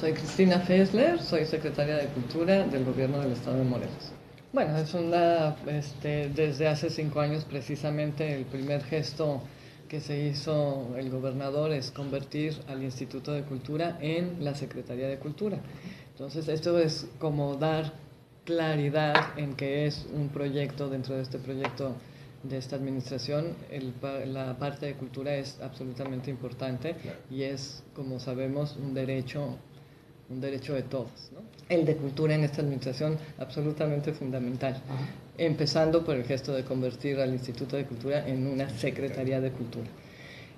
Soy Cristina Fessler, soy secretaria de Cultura del Gobierno del Estado de Morelos. Bueno, desde hace 5 años precisamente el primer gesto que se hizo el gobernador es convertir al Instituto de Cultura en la Secretaría de Cultura. Entonces, esto es como dar claridad en que es un proyecto dentro de este proyecto de esta administración. La parte de cultura es absolutamente importante, claro, y es, como sabemos, un derecho de todos, ¿no? El de cultura en esta administración absolutamente fundamental, empezando por el gesto de convertir al Instituto de Cultura en una Secretaría de Cultura.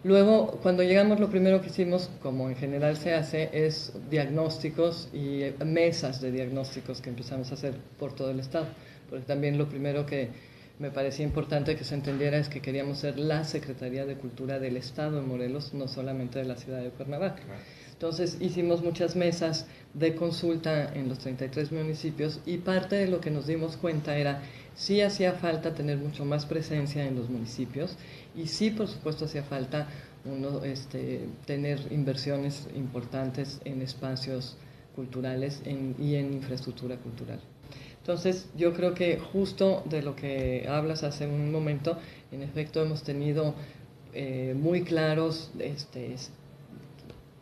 Luego, cuando llegamos, lo primero que hicimos, como en general se hace, es diagnósticos y mesas de diagnósticos que empezamos a hacer por todo el estado. Porque también lo primero que me parecía importante que se entendiera es que queríamos ser la Secretaría de Cultura del estado de Morelos, no solamente de la ciudad de Cuernavaca. Entonces hicimos muchas mesas de consulta en los 33 municipios y parte de lo que nos dimos cuenta era sí hacía falta tener mucho más presencia en los municipios y sí, por supuesto, hacía falta tener inversiones importantes en espacios culturales y en infraestructura cultural. Entonces, yo creo que justo de lo que hablas hace un momento, en efecto, hemos tenido muy claros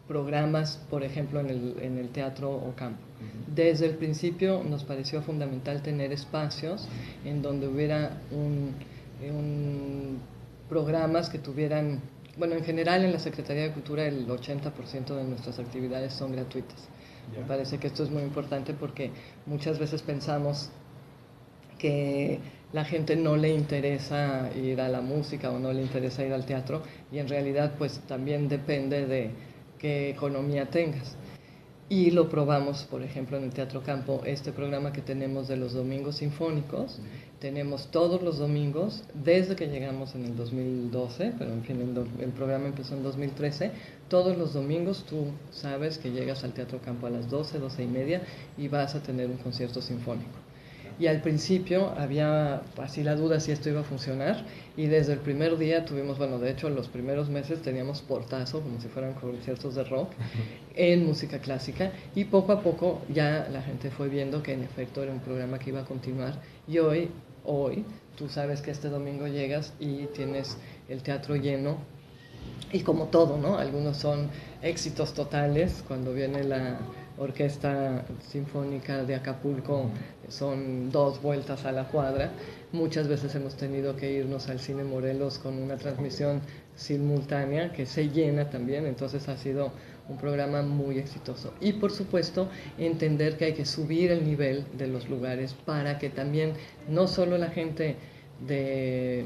programas, por ejemplo, en el Teatro Ocampo. Desde el principio nos pareció fundamental tener espacios en donde hubiera programas que tuvieran, bueno, en general en la Secretaría de Cultura el 80% de nuestras actividades son gratuitas. Me parece que esto es muy importante porque muchas veces pensamos que la gente no le interesa ir a la música o no le interesa ir al teatro y en realidad pues también depende de qué economía tengas. Y lo probamos, por ejemplo, en el Teatro Campo, este programa que tenemos de los domingos sinfónicos. Tenemos todos los domingos, desde que llegamos en el 2012, pero en fin, el programa empezó en 2013. Todos los domingos tú sabes que llegas al Teatro Campo a las 12, 12 y media y vas a tener un concierto sinfónico. Y al principio había así la duda si esto iba a funcionar y desde el primer día tuvimos, bueno, de hecho los primeros meses teníamos portazo, como si fueran conciertos de rock, en música clásica y poco a poco ya la gente fue viendo que en efecto era un programa que iba a continuar y hoy tú sabes que este domingo llegas y tienes el teatro lleno y como todo, ¿no? Algunos son éxitos totales, cuando viene la Orquesta Sinfónica de Acapulco son 2 vueltas a la cuadra. Muchas veces hemos tenido que irnos al Cine Morelos con una transmisión simultánea que se llena también, entonces ha sido un programa muy exitoso. Y por supuesto, entender que hay que subir el nivel de los lugares para que también no solo la gente de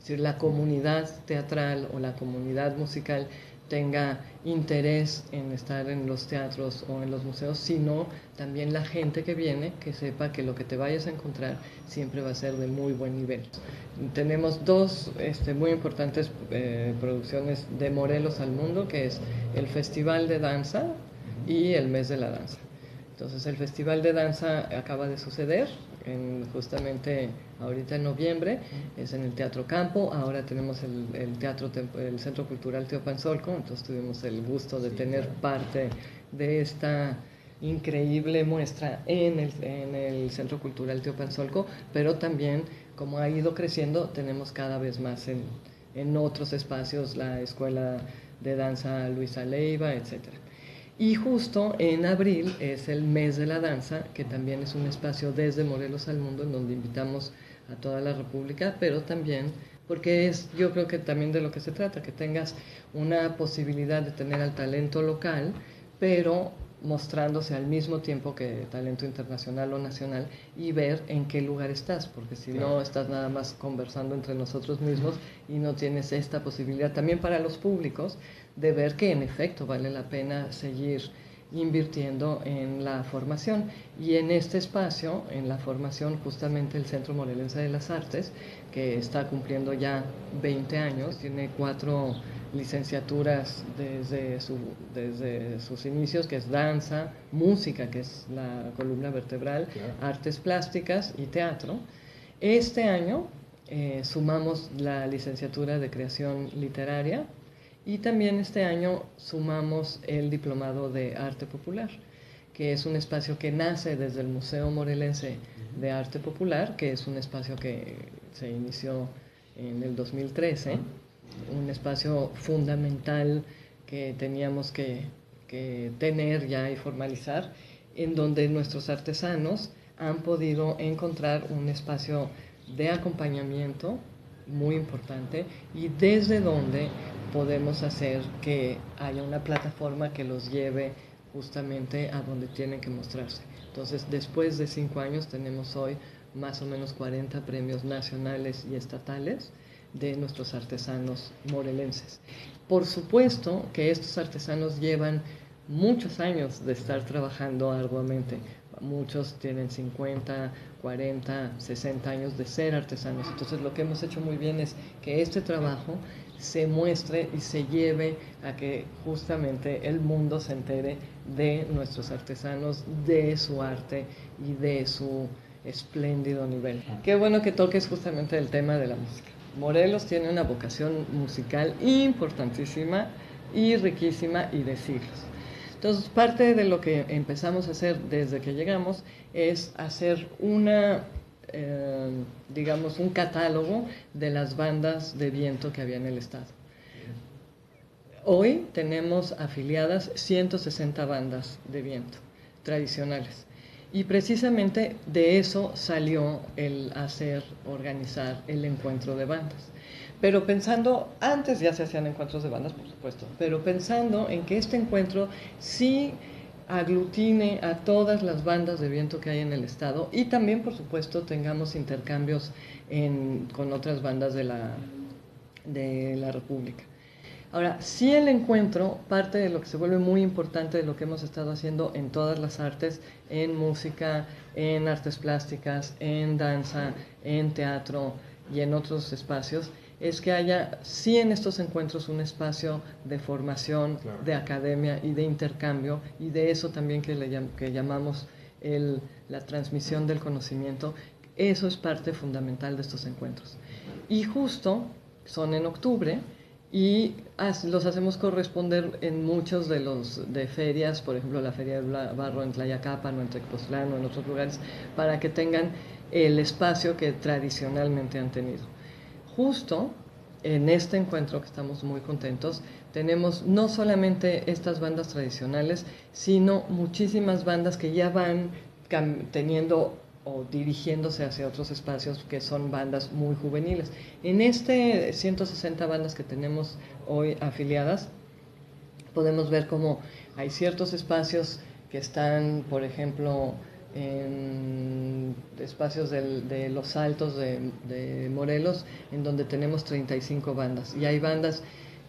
la comunidad teatral o la comunidad musical tenga interés en estar en los teatros o en los museos, sino también la gente que viene, que sepa que lo que te vayas a encontrar siempre va a ser de muy buen nivel. Tenemos 2 muy importantes producciones de Morelos al mundo, que es el Festival de Danza y el Mes de la Danza. Entonces el Festival de Danza acaba de suceder, justamente ahorita en noviembre, es en el Teatro Campo. Ahora tenemos el Centro Cultural Teopanzolco, entonces tuvimos el gusto de tener parte de esta increíble muestra en el Centro Cultural Teopanzolco, pero también, como ha ido creciendo, tenemos cada vez más en otros espacios, la Escuela de Danza Luisa Leiva, etcétera. Y justo en abril es el Mes de la Danza, que también es un espacio desde Morelos al Mundo, en donde invitamos a toda la República, pero también porque yo creo que también de lo que se trata, que tengas una posibilidad de tener al talento local, pero mostrándose al mismo tiempo que talento internacional o nacional y ver en qué lugar estás, porque si no estás nada más conversando entre nosotros mismos y no tienes esta posibilidad también para los públicos de ver que en efecto vale la pena seguir invirtiendo en la formación. Y en este espacio, en la formación, justamente el Centro Morelense de las Artes, que está cumpliendo ya 20 años, tiene 4 licenciaturas desde sus inicios, que es danza, música, que es la columna vertebral, artes plásticas y teatro. Este año sumamos la licenciatura de creación literaria y también este año sumamos el diplomado de arte popular. que es un espacio que nace desde el Museo Morelense de Arte Popular, que es un espacio que se inició en el 2013, un espacio fundamental que teníamos que tener ya y formalizar, en donde nuestros artesanos han podido encontrar un espacio de acompañamiento muy importante y desde donde podemos hacer que haya una plataforma que los lleve justamente a donde tienen que mostrarse. Entonces, después de 5 años tenemos hoy más o menos 40 premios nacionales y estatales de nuestros artesanos morelenses. Por supuesto que estos artesanos llevan muchos años de estar trabajando arduamente. Muchos tienen 50, 40, 60 años de ser artesanos. Entonces lo que hemos hecho muy bien es que este trabajo se muestre y se lleve a que justamente el mundo se entere de nuestros artesanos, de su arte y de su espléndido nivel. Qué bueno que toques justamente el tema de la música. Morelos tiene una vocación musical importantísima y riquísima y de siglos. Entonces, parte de lo que empezamos a hacer desde que llegamos es hacer digamos, un catálogo de las bandas de viento que había en el estado. Hoy tenemos afiliadas 160 bandas de viento tradicionales. Y precisamente de eso salió el organizar el encuentro de bandas. Pero pensando, antes ya se hacían encuentros de bandas, por supuesto, pero pensando en que este encuentro sí aglutine a todas las bandas de viento que hay en el estado y también, por supuesto, tengamos intercambios con otras bandas de la República. Ahora, sí el encuentro, parte de lo que se vuelve muy importante de lo que hemos estado haciendo en todas las artes, en música, en artes plásticas, en danza, en teatro y en otros espacios, es que haya sí en estos encuentros un espacio de formación, claro, de academia y de intercambio, y de eso también que llamamos la transmisión del conocimiento. Eso es parte fundamental de estos encuentros. Y justo son en octubre, y los hacemos corresponder en muchos de ferias, por ejemplo la Feria del Barro en Tlayacapan o en Tepoztlán o en otros lugares, para que tengan el espacio que tradicionalmente han tenido. Justo en este encuentro, que estamos muy contentos, tenemos no solamente estas bandas tradicionales, sino muchísimas bandas que ya van teniendo o dirigiéndose hacia otros espacios que son bandas muy juveniles. En 160 bandas que tenemos hoy afiliadas, podemos ver cómo hay ciertos espacios que están, por ejemplo, en espacios de los Altos de Morelos, en donde tenemos 35 bandas. Y hay bandas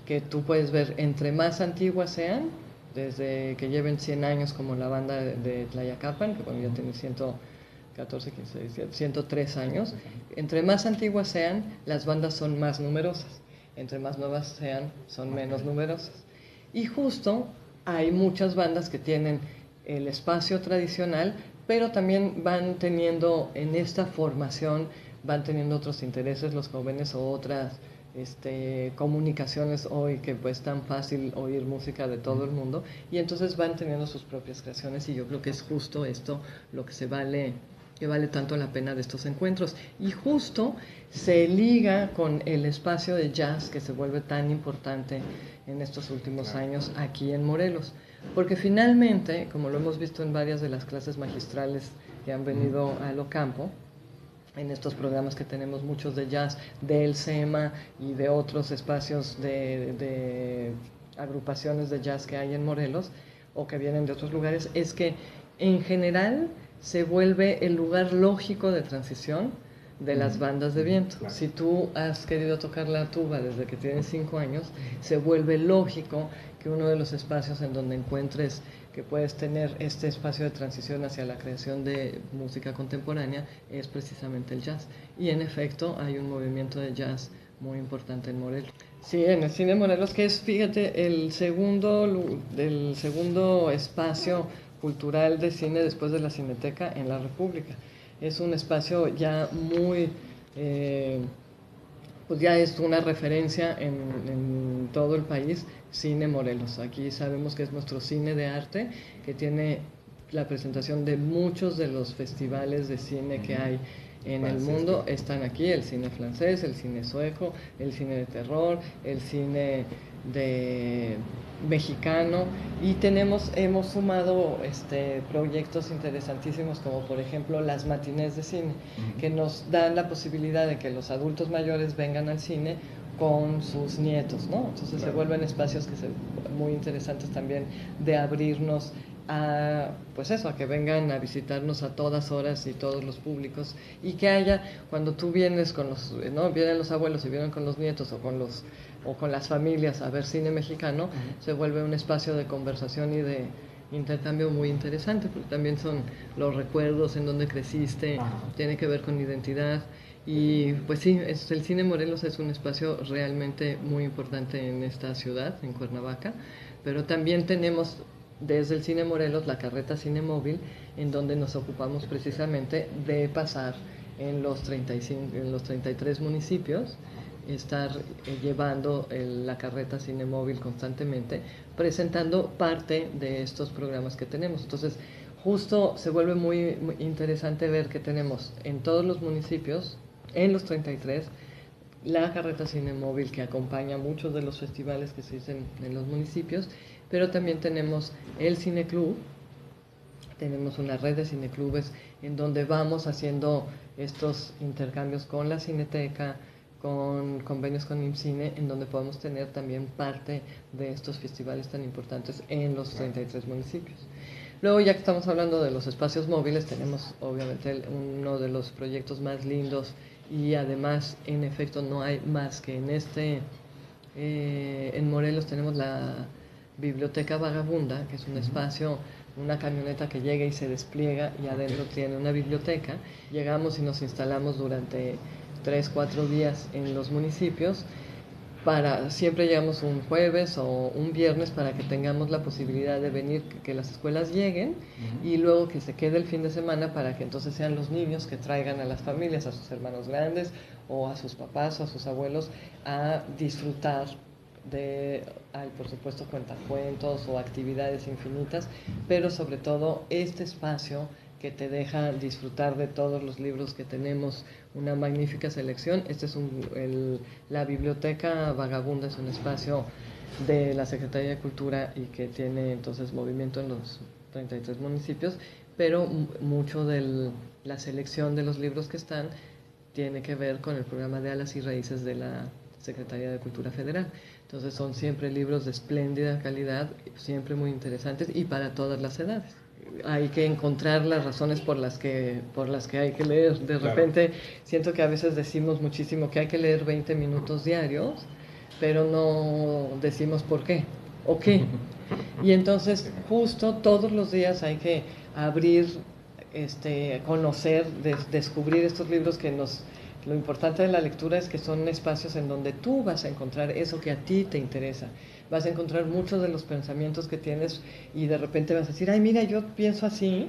que tú puedes ver, entre más antiguas sean, desde que lleven 100 años, como la banda de Tlayacapan, que bueno, ya tiene 114, 15, 17, 103 años. Entre más antiguas sean, las bandas son más numerosas. Entre más nuevas sean, son menos numerosas. Y justo hay muchas bandas que tienen el espacio tradicional, pero también van teniendo en esta formación, van teniendo otros intereses los jóvenes o otras comunicaciones hoy que pues tan fácil oír música de todo el mundo, y entonces van teniendo sus propias creaciones, y yo creo que es justo esto lo que vale tanto la pena de estos encuentros. Y justo se liga con el espacio de jazz que se vuelve tan importante en estos últimos años aquí en Morelos, porque finalmente, como lo hemos visto en varias de las clases magistrales que han venido a Locampo, en estos programas que tenemos muchos de jazz, del SEMA y de otros espacios de agrupaciones de jazz que hay en Morelos o que vienen de otros lugares, es que en general se vuelve el lugar lógico de transición de las bandas de viento. Claro. Si tú has querido tocar la tuba desde que tienes 5 años, se vuelve lógico que uno de los espacios en donde encuentres que puedes tener este espacio de transición hacia la creación de música contemporánea es precisamente el jazz. Y en efecto hay un movimiento de jazz muy importante en Morelos. Sí, en el Cine Morelos, que es, fíjate, el segundo espacio cultural de cine después de la Cineteca en la República. Es un espacio ya muy, pues ya es una referencia en todo el país, Cine Morelos. Aquí sabemos que es nuestro cine de arte, que tiene la presentación de muchos de los festivales de cine que hay en el mundo. Están aquí: el cine francés, el cine sueco, el cine de terror, el cine de mexicano, y hemos sumado proyectos interesantísimos, como por ejemplo las matinés de cine, que nos dan la posibilidad de que los adultos mayores vengan al cine con sus nietos, ¿no? Entonces se vuelven espacios muy interesantes también, de abrirnos a, pues eso, a que vengan a visitarnos a todas horas y todos los públicos, y que haya, cuando tú vienes con los, ¿no? Vienen los abuelos y vienen con los nietos, o con las familias a ver cine mexicano, se vuelve un espacio de conversación y de intercambio muy interesante, porque también son los recuerdos, en donde creciste, tiene que ver con identidad. Y pues sí, el Cine Morelos es un espacio realmente muy importante en esta ciudad, en Cuernavaca, pero también tenemos desde el Cine Morelos la carreta Cine Móvil, en donde nos ocupamos precisamente de pasar en los 33 municipios, estar llevando la carreta Cine Móvil constantemente, presentando parte de estos programas que tenemos. Entonces, justo se vuelve muy, muy interesante ver que tenemos en todos los municipios, en los 33, la carreta Cine Móvil, que acompaña muchos de los festivales que se hacen en los municipios, pero también tenemos el Cine Club. Tenemos una red de cineclubes en donde vamos haciendo estos intercambios con la Cineteca, con convenios con IMCINE, en donde podemos tener también parte de estos festivales tan importantes en los 33 municipios. Luego, ya que estamos hablando de los espacios móviles, tenemos obviamente uno de los proyectos más lindos, y además, en efecto, no hay más que en Morelos tenemos la Biblioteca Vagabunda, que es un espacio, una camioneta que llega y se despliega, y adentro tiene una biblioteca. Llegamos y nos instalamos durante 3-4 días en los municipios. Siempre llegamos un jueves o un viernes, para que tengamos la posibilidad de venir, que las escuelas lleguen, y luego que se quede el fin de semana, para que entonces sean los niños que traigan a las familias, a sus hermanos grandes o a sus papás o a sus abuelos, a disfrutar hay por supuesto cuentacuentos o actividades infinitas, pero sobre todo este espacio que te deja disfrutar de todos los libros que tenemos, una magnífica selección. La Biblioteca Vagabunda es un espacio de la Secretaría de Cultura, y que tiene entonces movimiento en los 33 municipios, pero mucho de la selección de los libros que están tiene que ver con el programa de Alas y Raíces de la Secretaría de Cultura Federal. Entonces son siempre libros de espléndida calidad, siempre muy interesantes, y para todas las edades. Hay que encontrar las razones por las que hay que leer. De repente siento que a veces decimos muchísimo que hay que leer 20 minutos diarios, pero no decimos por qué o qué. Y entonces justo todos los días hay que abrir, conocer, descubrir estos libros que Lo importante de la lectura es que son espacios en donde tú vas a encontrar eso que a ti te interesa. Vas a encontrar muchos de los pensamientos que tienes, y de repente vas a decir, ay, mira, yo pienso así,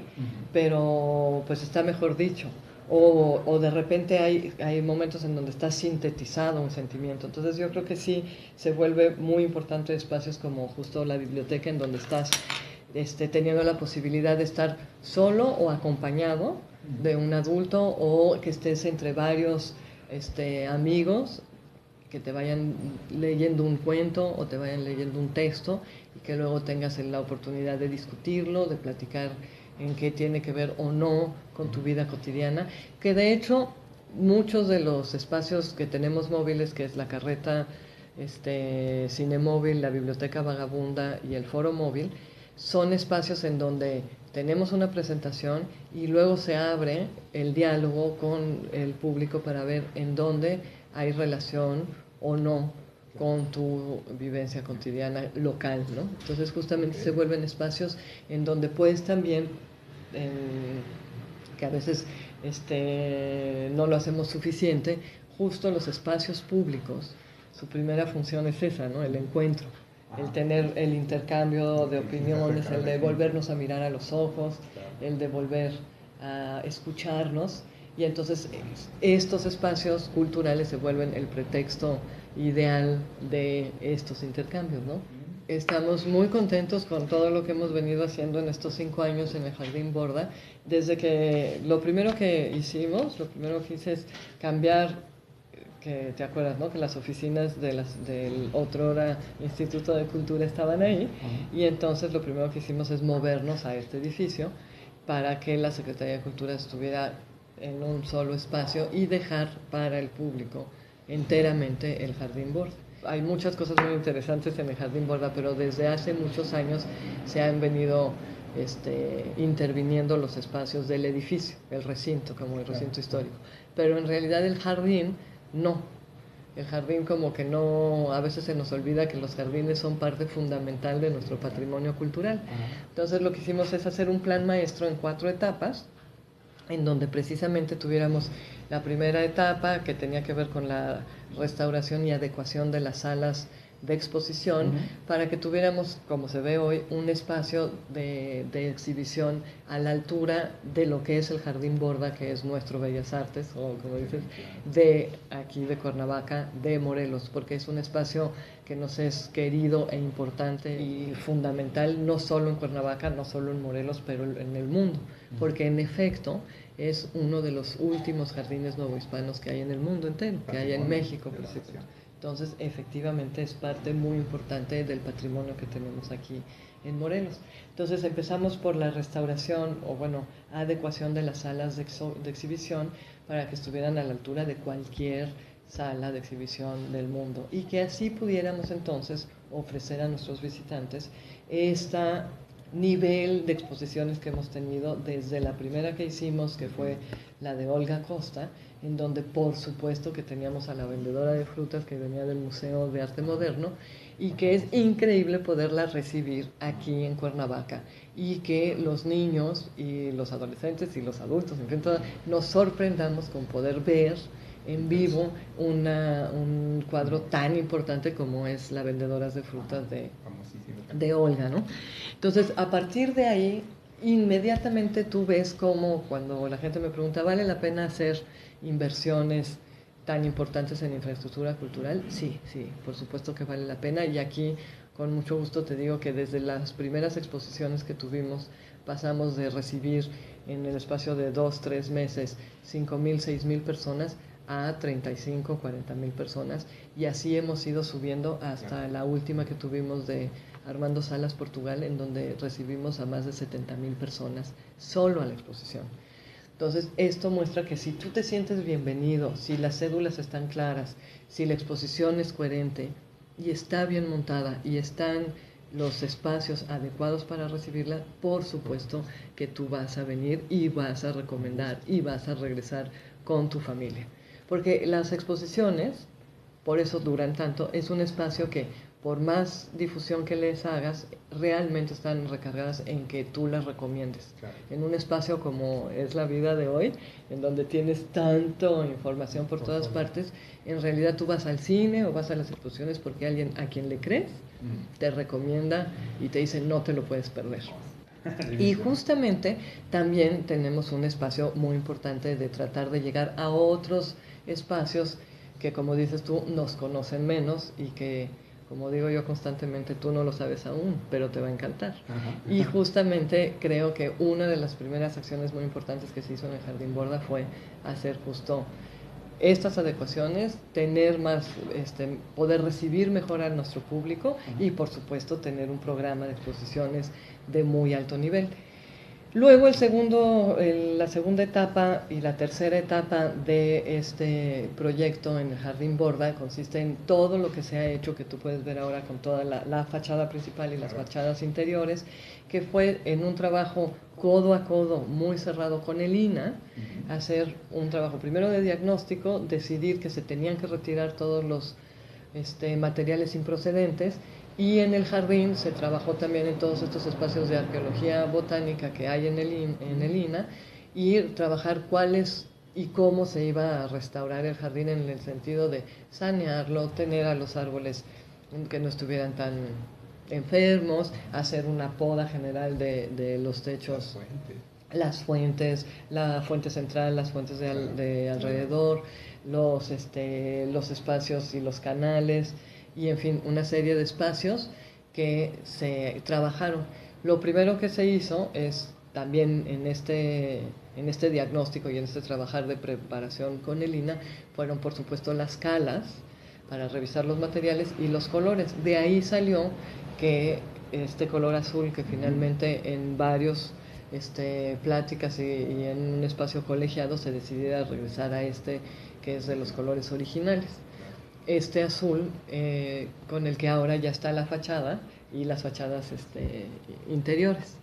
pero pues está mejor dicho. O de repente hay momentos en donde está sintetizado un sentimiento. Entonces yo creo que sí se vuelve muy importante espacios como justo la biblioteca, en donde estás teniendo la posibilidad de estar solo o acompañado de un adulto, o que estés entre varios amigos que te vayan leyendo un cuento o te vayan leyendo un texto, y que luego tengas la oportunidad de discutirlo, de platicar en qué tiene que ver o no con tu vida cotidiana. Que de hecho muchos de los espacios que tenemos móviles, que es la carreta Cine Móvil, la Biblioteca Vagabunda y el Foro Móvil, son espacios en donde tenemos una presentación y luego se abre el diálogo con el público para ver en dónde hay relación o no con tu vivencia cotidiana local, ¿no? Entonces justamente se vuelven espacios en donde puedes también, que a veces no lo hacemos suficiente, justo los espacios públicos, su primera función es esa, ¿no? El encuentro. El tener el intercambio de opiniones, el de volvernos a mirar a los ojos, el de volver a escucharnos. Y entonces estos espacios culturales se vuelven el pretexto ideal de estos intercambios, ¿no? Estamos muy contentos con todo lo que hemos venido haciendo en estos 5 años en el Jardín Borda. Desde que lo primero que hice es cambiar, que te acuerdas, ¿no? Que las oficinas del otrora Instituto de Cultura estaban ahí, y entonces lo primero que hicimos es movernos a este edificio para que la Secretaría de Cultura estuviera en un solo espacio y dejar para el público enteramente el Jardín Borda. Hay muchas cosas muy interesantes en el Jardín Borda, pero desde hace muchos años se han venido interviniendo los espacios del edificio, el recinto, como el recinto histórico. Pero en realidad el jardín no. El jardín como que no, a veces se nos olvida que los jardines son parte fundamental de nuestro patrimonio cultural. Entonces lo que hicimos es hacer un plan maestro en 4 etapas, en donde precisamente tuviéramos la primera etapa que tenía que ver con la restauración y adecuación de las salas de exposición, para que tuviéramos, como se ve hoy, un espacio de exhibición a la altura de lo que es el Jardín Borda, que es nuestro Bellas Artes, o como dices, de aquí de Cuernavaca, de Morelos, porque es un espacio que nos es querido e importante y fundamental, no solo en Cuernavaca, no solo en Morelos, pero en el mundo, porque en efecto es uno de los últimos jardines novohispanos que hay en el mundo entero, que hay en México, por ejemplo. Entonces, efectivamente, es parte muy importante del patrimonio que tenemos aquí en Morelos. Entonces, empezamos por la restauración, o bueno, adecuación de las salas de exhibición para que estuvieran a la altura de cualquier sala de exhibición del mundo, y que así pudiéramos entonces ofrecer a nuestros visitantes este nivel de exposiciones que hemos tenido desde la primera que hicimos, que fue la de Olga Costa, en donde por supuesto que teníamos a la vendedora de frutas que venía del Museo de Arte Moderno, y que es increíble poderla recibir aquí en Cuernavaca, y que los niños y los adolescentes y los adultos, en fin, nos sorprendamos con poder ver en vivo un cuadro tan importante como es La vendedora de frutas de Olga, ¿no? Entonces, a partir de ahí, inmediatamente tú ves cómo, cuando la gente me pregunta, ¿vale la pena hacer inversiones tan importantes en infraestructura cultural? Sí, por supuesto que vale la pena, y aquí con mucho gusto te digo que desde las primeras exposiciones que tuvimos pasamos de recibir en el espacio de 2-3 meses 5,000, 6,000 personas a 35, 40,000 personas, y así hemos ido subiendo hasta la última que tuvimos de Armando Salas, Portugal, en donde recibimos a más de 70,000 personas solo a la exposición. Entonces, esto muestra que si tú te sientes bienvenido, si las cédulas están claras, si la exposición es coherente y está bien montada y están los espacios adecuados para recibirla, por supuesto que tú vas a venir y vas a recomendar y vas a regresar con tu familia. Porque las exposiciones, por eso duran tanto, es un espacio que por más difusión que les hagas, realmente están recargadas en que tú las recomiendes. Claro. En un espacio como es la vida de hoy, en donde tienes tanto información por todas partes, en realidad tú vas al cine o vas a las exposiciones porque alguien a quien le crees te recomienda y te dice no te lo puedes perder. Y justamente también tenemos un espacio muy importante de tratar de llegar a otros espacios que, como dices tú, nos conocen menos y que, como digo yo constantemente, tú no lo sabes aún, pero te va a encantar. Y justamente creo que una de las primeras acciones muy importantes que se hizo en el Jardín Borda fue hacer justo estas adecuaciones, tener más, poder recibir mejor a nuestro público y por supuesto tener un programa de exposiciones de muy alto nivel. Luego la segunda etapa y la tercera etapa de este proyecto en el Jardín Borda consiste en todo lo que se ha hecho, que tú puedes ver ahora con toda la fachada principal y las fachadas interiores, que fue en un trabajo codo a codo, muy cerrado con el INAH, hacer un trabajo primero de diagnóstico, decidir que se tenían que retirar todos los materiales improcedentes, y en el jardín se trabajó también en todos estos espacios de arqueología botánica que hay en el INAH, y trabajar cuáles y cómo se iba a restaurar el jardín en el sentido de sanearlo, tener a los árboles que no estuvieran tan enfermos, hacer una poda general de los techos, las fuentes, la fuente central, las fuentes de alrededor, los espacios y los canales, y en fin, una serie de espacios que se trabajaron. Lo primero que se hizo es también en este diagnóstico y en este trabajar de preparación con el INAH, fueron por supuesto las calas para revisar los materiales y los colores. De ahí salió que este color azul, que finalmente en varios pláticas y en un espacio colegiado se decidiera regresar a que es de los colores originales. Este azul con el que ahora ya está la fachada y las fachadas interiores.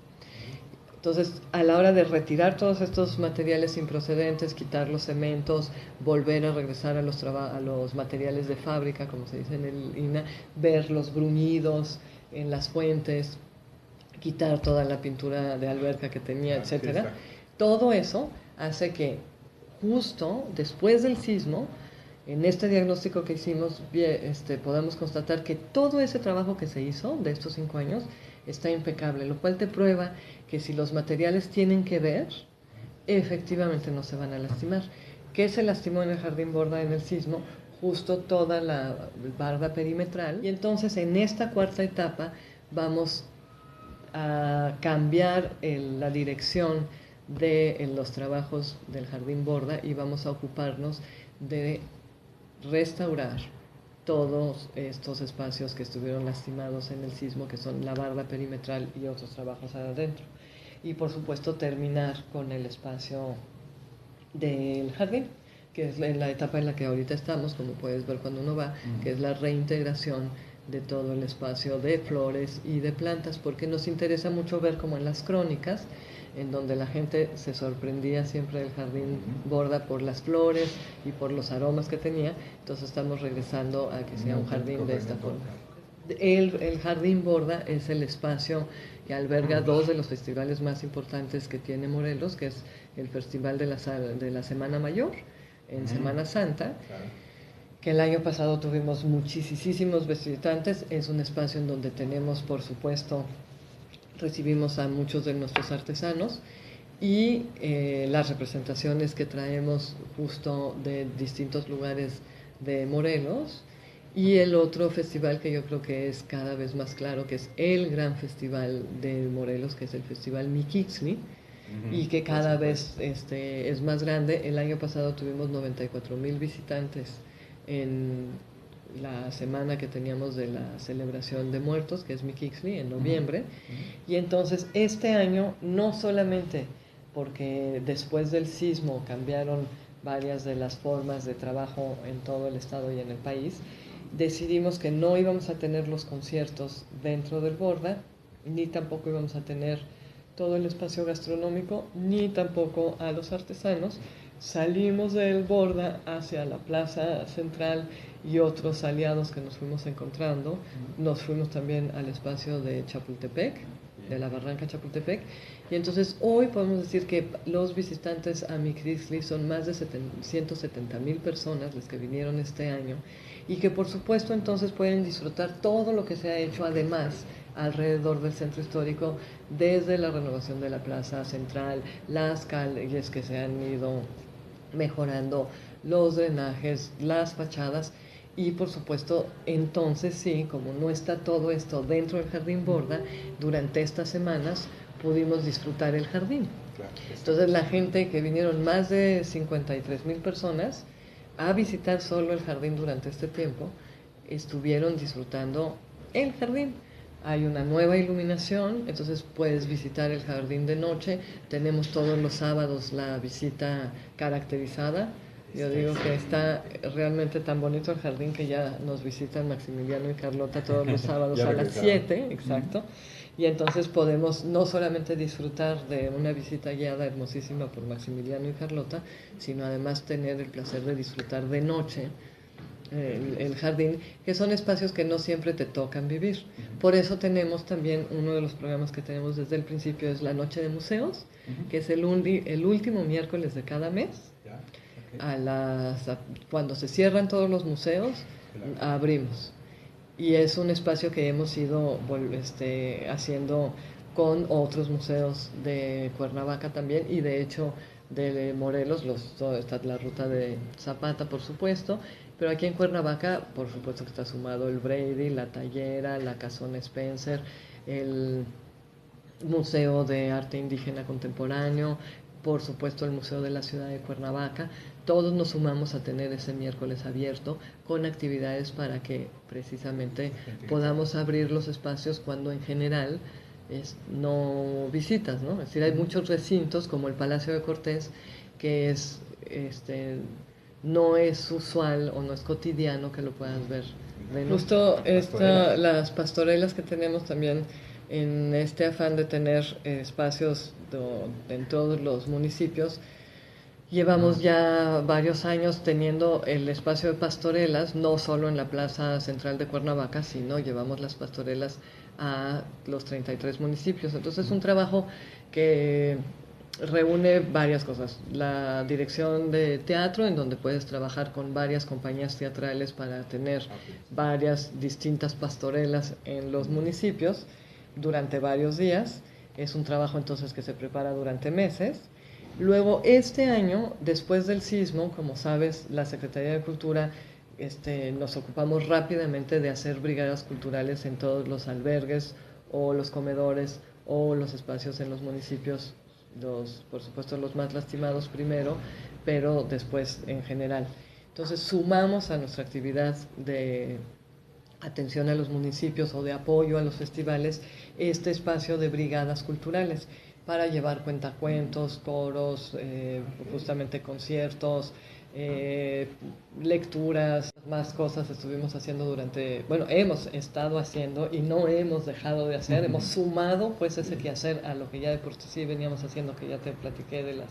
Entonces, a la hora de retirar todos estos materiales improcedentes, quitar los cementos, volver a regresar a los materiales de fábrica, como se dice en el INAH, ver los bruñidos en las fuentes, quitar toda la pintura de alberca que tenía, etcétera. Todo eso hace que justo después del sismo, en este diagnóstico que hicimos, podamos constatar que todo ese trabajo que se hizo de estos 5 años está impecable, lo cual te prueba que si los materiales tienen que ver, efectivamente no se van a lastimar. ¿Qué se lastimó en el Jardín Borda en el sismo? Justo toda la barda perimetral. Y entonces en esta cuarta etapa vamos a cambiar la dirección de los trabajos del Jardín Borda y vamos a ocuparnos de restaurar todos estos espacios que estuvieron lastimados en el sismo, que son la barda perimetral y otros trabajos adentro. Y por supuesto terminar con el espacio del jardín, que es la etapa en la que ahorita estamos, como puedes ver cuando uno va, que es la reintegración de todo el espacio de flores y de plantas, porque nos interesa mucho ver como en las crónicas, en donde la gente se sorprendía siempre del Jardín Borda por las flores y por los aromas que tenía. Entonces estamos regresando a que sea un jardín de esta forma. El Jardín Borda es el espacio que alberga 2 de los festivales más importantes que tiene Morelos, que es el Festival de la Semana Mayor, en Semana Santa, que el año pasado tuvimos muchísimos visitantes. Es un espacio en donde tenemos, por supuesto, recibimos a muchos de nuestros artesanos y las representaciones que traemos justo de distintos lugares de Morelos. Y el otro festival que yo creo que es cada vez más claro, que es el gran festival de Morelos, que es el Festival Mixquihtli, y que cada vez es más grande. El año pasado tuvimos 94,000 visitantes en la semana que teníamos de la celebración de muertos, que es Mixquihtli, en noviembre. Y entonces este año, no solamente porque después del sismo cambiaron varias de las formas de trabajo en todo el estado y en el país, decidimos que no íbamos a tener los conciertos dentro del Borda, ni tampoco íbamos a tener todo el espacio gastronómico, ni tampoco a los artesanos. Salimos del Borda hacia la plaza central y otros aliados que nos fuimos encontrando. Nos fuimos también al espacio de Chapultepec, de la Barranca Chapultepec, y entonces hoy podemos decir que los visitantes a Mixquihtli son más de 170,000 personas las que vinieron este año, y que por supuesto entonces pueden disfrutar todo lo que se ha hecho además alrededor del centro histórico, desde la renovación de la plaza central, las calles que se han ido mejorando, los drenajes, las fachadas. Y por supuesto, entonces sí, como no está todo esto dentro del Jardín Borda, durante estas semanas pudimos disfrutar el jardín. Entonces la gente que vinieron, más de 53,000 personas, a visitar solo el jardín durante este tiempo, estuvieron disfrutando el jardín. Hay una nueva iluminación, entonces puedes visitar el jardín de noche. Tenemos todos los sábados la visita caracterizada. Yo digo que está realmente tan bonito el jardín que ya nos visitan Maximiliano y Carlota todos los sábados a las 7, exacto. Y entonces podemos no solamente disfrutar de una visita guiada hermosísima por Maximiliano y Carlota, sino además tener el placer de disfrutar de noche el jardín, que son espacios que no siempre te tocan vivir. Por eso tenemos también uno de los programas que tenemos desde el principio, es la Noche de Museos, que es el último miércoles de cada mes. Cuando se cierran todos los museos, abrimos. Y es un espacio que hemos ido haciendo con otros museos de Cuernavaca también, y de hecho de Morelos, está la ruta de Zapata, por supuesto, Pero aquí en Cuernavaca, por supuesto que está sumado el Brady, la Tallera, la Casona Spencer, el Museo de Arte Indígena Contemporáneo, por supuesto el Museo de la Ciudad de Cuernavaca. Todos nos sumamos a tener ese miércoles abierto con actividades para que precisamente podamos abrir los espacios cuando en general no visitas, ¿no? Es decir, hay muchos recintos como el Palacio de Cortés que no es usual o no es cotidiano que lo puedas ver. Justo las pastorelas que tenemos también en este afán de tener espacios en todos los municipios. Llevamos ya varios años teniendo el espacio de pastorelas, no solo en la plaza central de Cuernavaca, sino llevamos las pastorelas a los 33 municipios. Entonces es un trabajo que reúne varias cosas. La dirección de teatro, en donde puedes trabajar con varias compañías teatrales para tener varias distintas pastorelas en los municipios durante varios días. Es un trabajo entonces que se prepara durante meses. Luego, este año, después del sismo, como sabes, la Secretaría de Cultura nos ocupamos rápidamente de hacer brigadas culturales en todos los albergues o los comedores o los espacios en los municipios, por supuesto los más lastimados primero, pero después en general. Entonces sumamos a nuestra actividad de atención a los municipios o de apoyo a los festivales este espacio de brigadas culturales para llevar cuentacuentos, coros, justamente conciertos, lecturas, más cosas estuvimos haciendo hemos estado haciendo y no hemos dejado de hacer, hemos sumado pues ese quehacer a lo que ya de por sí veníamos haciendo, que ya te platiqué de las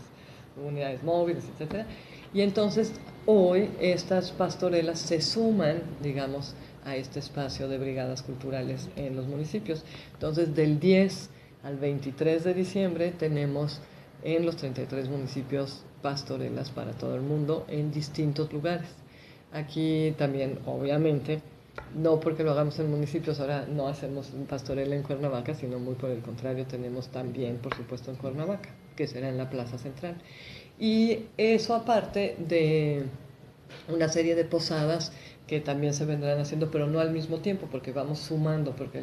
unidades móviles, etcétera. Y entonces hoy estas pastorelas se suman, digamos, a este espacio de brigadas culturales en los municipios. Entonces del 10 al 23 de diciembre tenemos en los 33 municipios pastorelas para todo el mundo en distintos lugares. Aquí también, obviamente, no porque lo hagamos en municipios, ahora no hacemos pastorela en Cuernavaca, sino muy por el contrario, tenemos también, por supuesto, en Cuernavaca, que será en la Plaza Central. Y eso aparte de una serie de posadas que también se vendrán haciendo, pero no al mismo tiempo, porque vamos sumando, porque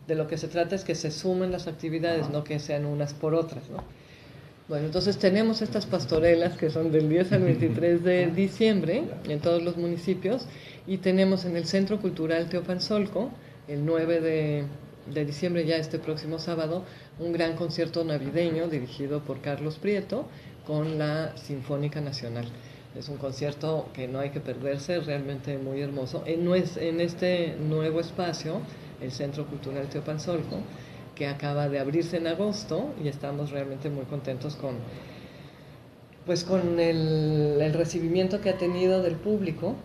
de lo que se trata es que se sumen las actividades, no que sean unas por otras, ¿no? Bueno, entonces tenemos estas pastorelas que son del 10 al 23 de diciembre en todos los municipios, y tenemos en el Centro Cultural Teopanzolco, el 9 de diciembre, ya este próximo sábado, un gran concierto navideño dirigido por Carlos Prieto con la Sinfónica Nacional. Es un concierto que no hay que perderse, realmente muy hermoso. En este nuevo espacio, el Centro Cultural Teopanzolco, que acaba de abrirse en agosto, y estamos realmente muy contentos con el recibimiento que ha tenido del público,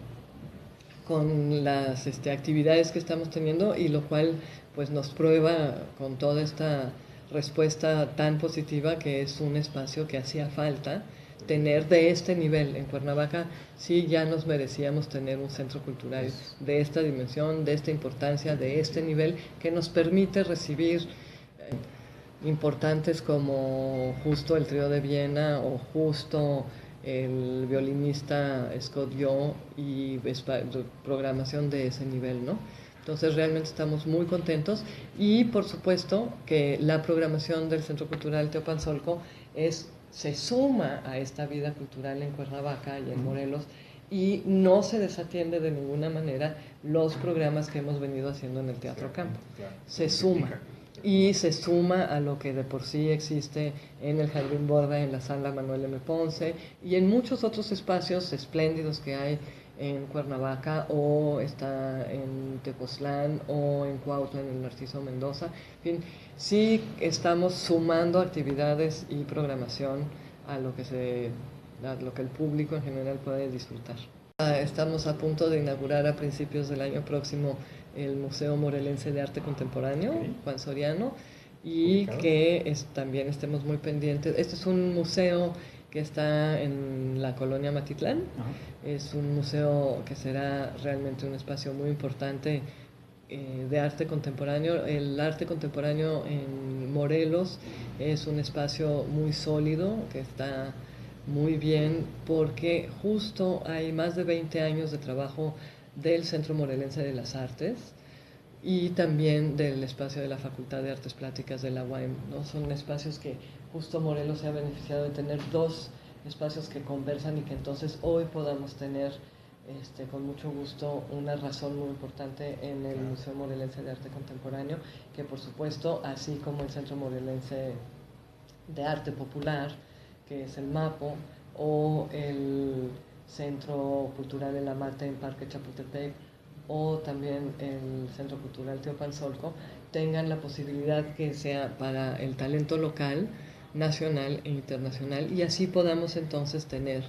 con las actividades que estamos teniendo, y lo cual pues nos prueba con toda esta respuesta tan positiva que es un espacio que hacía falta tener de este nivel. En Cuernavaca sí ya nos merecíamos tener un centro cultural de esta dimensión, de esta importancia, de este nivel, que nos permite recibir importantes como justo el Trío de Viena o justo el violinista Scott Yo, y programación de ese nivel, ¿no? Entonces realmente estamos muy contentos, y por supuesto que la programación del Centro Cultural Teopanzolco se suma a esta vida cultural en Cuernavaca y en Morelos, y no se desatiende de ninguna manera los programas que hemos venido haciendo en el Teatro Campo. Se suma. Y se suma a lo que de por sí existe en el Jardín Borda, en la Sala Manuel M. Ponce y en muchos otros espacios espléndidos que hay en Cuernavaca, o está en Tepoztlán, o en Cuautla, en el Narciso Mendoza. En fin, sí estamos sumando actividades y programación a lo que el público en general puede disfrutar. Estamos a punto de inaugurar a principios del año próximo el Museo Morelense de Arte Contemporáneo, Juan Soriano, y que también estemos muy pendientes. Este es un museo que está en la colonia Matitlán. Es un museo que será realmente un espacio muy importante de arte contemporáneo. El arte contemporáneo en Morelos es un espacio muy sólido que está muy bien porque justo hay más de 20 años de trabajo del Centro Morelense de las Artes y también del espacio de la Facultad de Artes Plásticas de la UAM, ¿no? Son espacios que justo Morelos se ha beneficiado de tener dos espacios que conversan y que entonces hoy podamos tener con mucho gusto una razón muy importante en el Museo Morelense de Arte Contemporáneo, que por supuesto, así como el Centro Morelense de Arte Popular, que es el MAPO, o el Centro Cultural El Amate en Parque Chapultepec, o también el Centro Cultural Teopanzolco, tengan la posibilidad que sea para el talento local, nacional e internacional, y así podamos entonces tener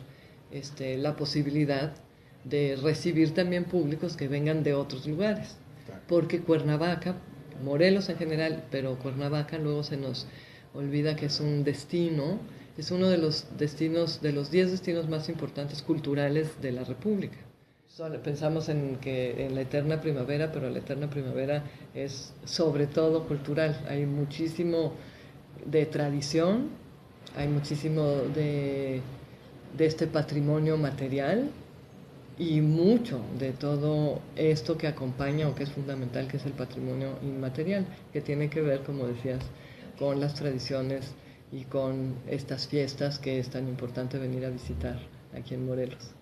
la posibilidad de recibir también públicos que vengan de otros lugares. Porque Cuernavaca, Morelos en general, pero Cuernavaca luego se nos olvida que es un destino, es uno de los destinos, de los 10 destinos más importantes culturales de la República. Pensamos en la eterna primavera, pero la eterna primavera es sobre todo cultural. Hay muchísimo de tradición, hay muchísimo de este patrimonio material y mucho de todo esto que acompaña o que es fundamental, que es el patrimonio inmaterial, que tiene que ver, como decías, con las tradiciones y con estas fiestas que es tan importante venir a visitar aquí en Morelos.